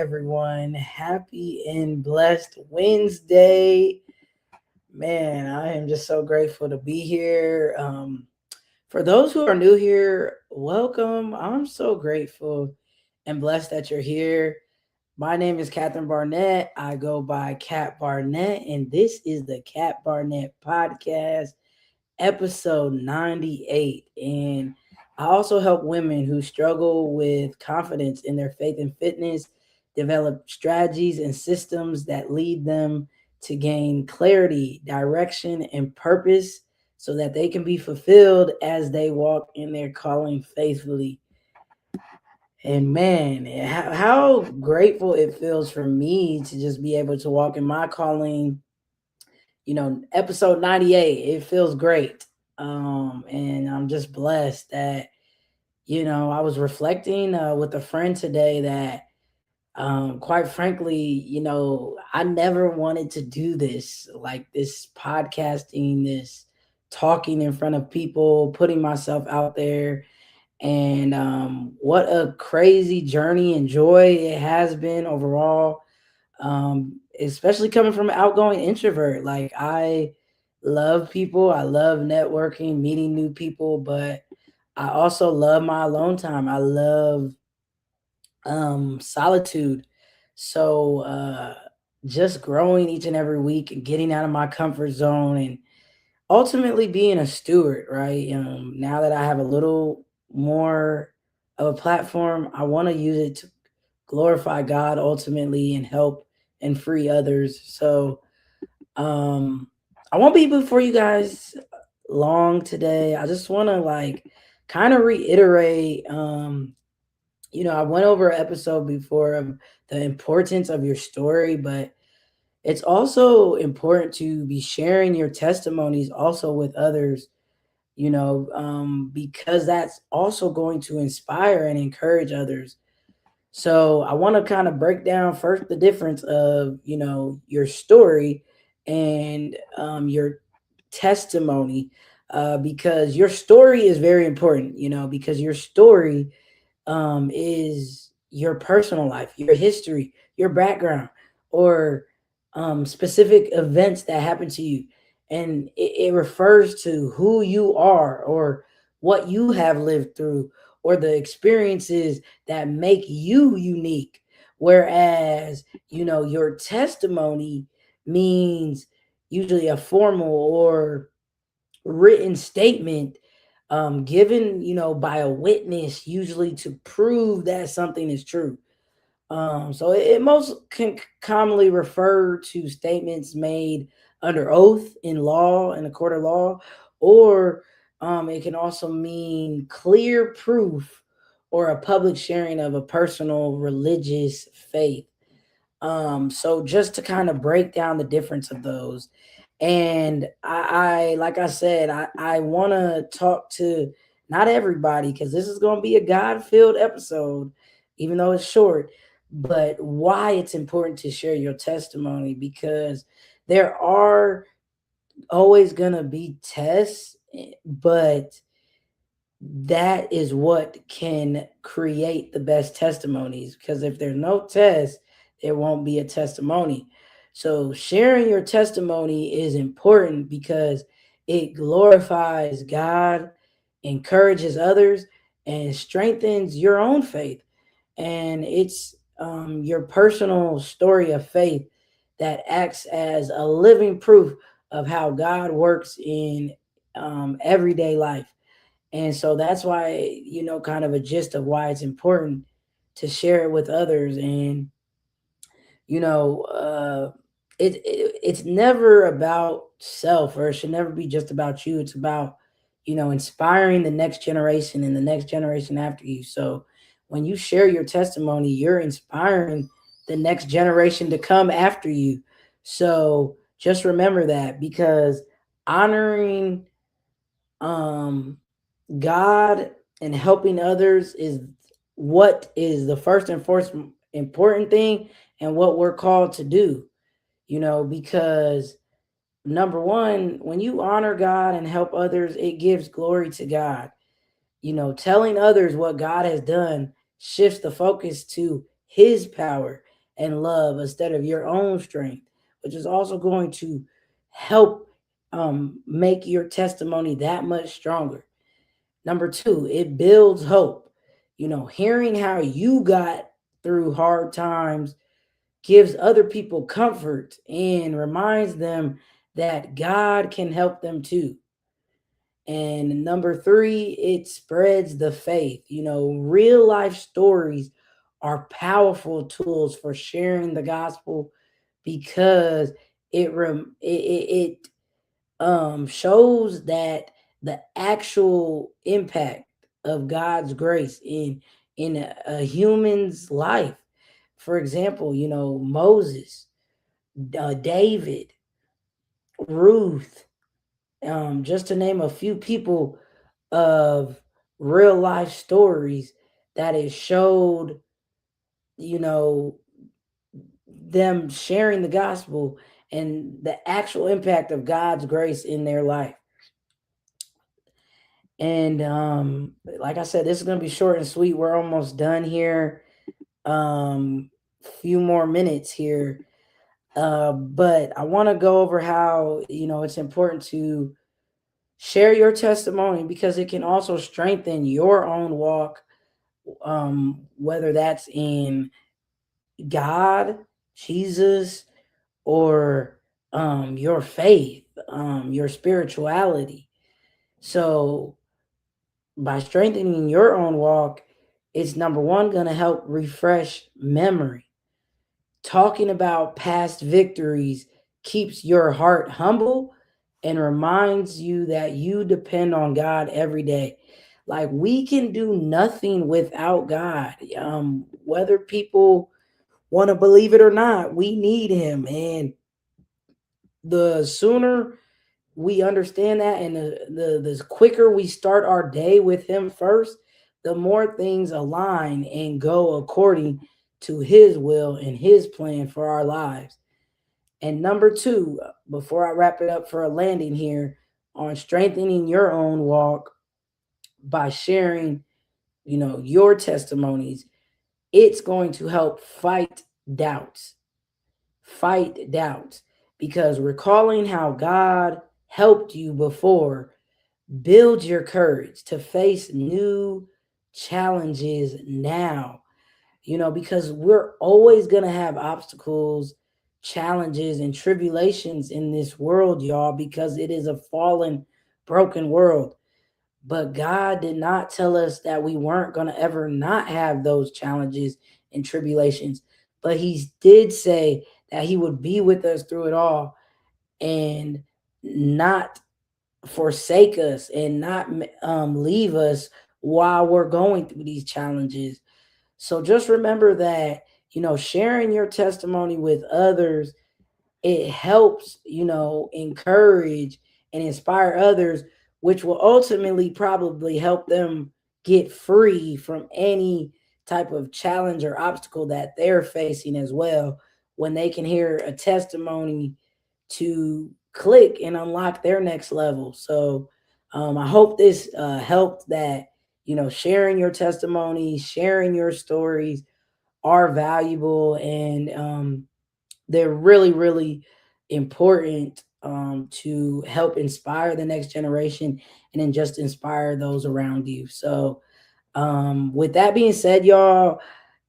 everyone? Happy and blessed Wednesday. Man, I am just so grateful to be here. For those who are new here, welcome. I'm so grateful and blessed that you're here. My name is Catherine Barnett. I go by Cat Barnett, and this is the Cat Barnett Podcast, episode 98. And I also help women who struggle with confidence in their faith and fitness develop strategies and systems that lead them to gain clarity, direction, and purpose so that they can be fulfilled as they walk in their calling faithfully. And man, how grateful it feels for me to just be able to walk in my calling. Episode 98, it feels great. And I'm just blessed that, I was reflecting with a friend today that, quite frankly, I never wanted to do this, like this podcasting, this talking in front of people, putting myself out there. And what a crazy journey and joy it has been overall, especially coming from an outgoing introvert. Like, I love people, I love networking, meeting new people, but I also love my alone time. I love solitude. So just growing each and every week and getting out of my comfort zone and ultimately being a steward, right? Now that I have a little more of a platform, I want to use it to glorify God ultimately and help and free others. So um I won't be before you guys long today. I just want to like kind of reiterate, I went over an episode before of the importance of your story, but it's also important to be sharing your testimonies also with others, because that's also going to inspire and encourage others. So I want to kind of break down first the difference of, your story and your testimony, because your story is very important, because your story is your personal life, your history, your background, or specific events that happen to you. And it refers to who you are or what you have lived through or the experiences that make you unique. Whereas, your testimony means usually a formal or written statement, given, by a witness, usually to prove that something is true. So it most can commonly refer to statements made under oath in law, in a court of law, or it can also mean clear proof or a public sharing of a personal religious faith. So just to kind of break down the difference of those, and I like I said, I want to talk to not everybody because this is going to be a God-filled episode, even though it's short. But why it's important to share your testimony, because there are always going to be tests, but that is what can create the best testimonies, because if there's no test, there won't be a testimony. So sharing your testimony is important because it glorifies God, encourages others, and strengthens your own faith. And it's your personal story of faith that acts as a living proof of how God works in everyday life. And so that's why, kind of a gist of why it's important to share it with others. And, you know, uh, it's never about self, or it should never be just about you. It's about, inspiring the next generation and the next generation after you. So when you share your testimony, you're inspiring the next generation to come after you. So just remember that, because honoring um God and helping others is what is the first and first important thing, and what we're called to do, because number one, when you honor God and help others, it gives glory to God. Telling others what God has done shifts the focus to his power and love instead of your own strength, which is also going to help make your testimony that much stronger. Number two, it builds hope. Hearing how you got through hard times gives other people comfort and reminds them that God can help them too. And number three, it spreads the faith. Real life stories are powerful tools for sharing the gospel because it shows that the actual impact of God's grace in a human's life. For example, Moses, David, Ruth, just to name a few people of real life stories that it showed, you know, them sharing the gospel and the actual impact of God's grace in their life. And like I said, this is gonna be short and sweet. We're almost done here. Few more minutes here. But I want to go over how it's important to share your testimony because it can also strengthen your own walk, whether that's in God, Jesus, or your faith, your spirituality. So by strengthening your own walk, it's number one going to help refresh memory. Talking about past victories keeps your heart humble and reminds you that you depend on God every day. Like we can do nothing without God. Whether people want to believe it or not, we need Him. And the sooner we understand that and the quicker we start our day with Him first, the more things align and go according to His will and His plan for our lives. And number two, before I wrap it up for a landing here on strengthening your own walk by sharing, your testimonies, it's going to help doubts, fight doubts, because recalling how God helped you before builds your courage to face new challenges now. Because we're always going to have obstacles, challenges, and tribulations in this world, y'all, because it is a fallen, broken world. But God did not tell us that we weren't going to ever not have those challenges and tribulations. But He did say that He would be with us through it all and not forsake us and not leave us while we're going through these challenges. So just remember that, sharing your testimony with others, it helps, encourage and inspire others, which will ultimately probably help them get free from any type of challenge or obstacle that they're facing as well when they can hear a testimony to click and unlock their next level. So I hope this helped that, sharing your testimony, sharing your stories are valuable and they're really, really important to help inspire the next generation and then just inspire those around you. So, with that being said, y'all,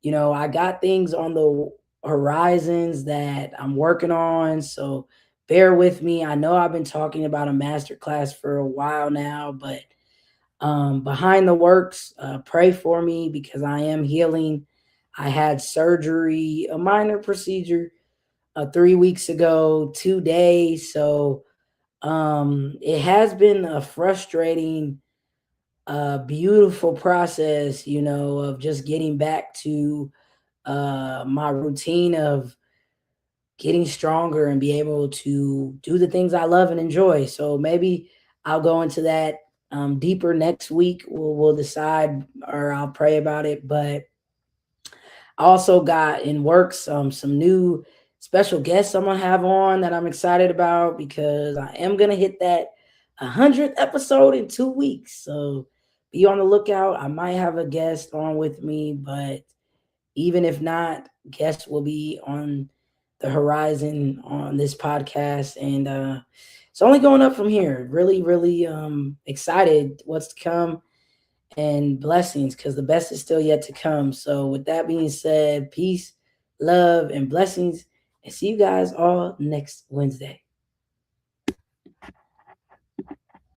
I got things on the horizons that I'm working on. So, bear with me. I know I've been talking about a master class for a while now, but behind the works, pray for me because I am healing. I had surgery, a minor procedure 3 weeks ago, 2 days. So it has been a frustrating, beautiful process, of just getting back to my routine of getting stronger and be able to do the things I love and enjoy. So maybe I'll go into that deeper next week. We'll decide or I'll pray about it. But I also got in works some new special guests I'm gonna have on that I'm excited about because I am gonna hit that 100th episode in 2 weeks. So be on the lookout. I might have a guest on with me, but Even if not, guests will be on the horizon on this podcast, and it's only going up from here. Really, really excited what's to come, and blessings, because the best is still yet to come. So, with that being said, peace, love, and blessings, and see you guys all next Wednesday.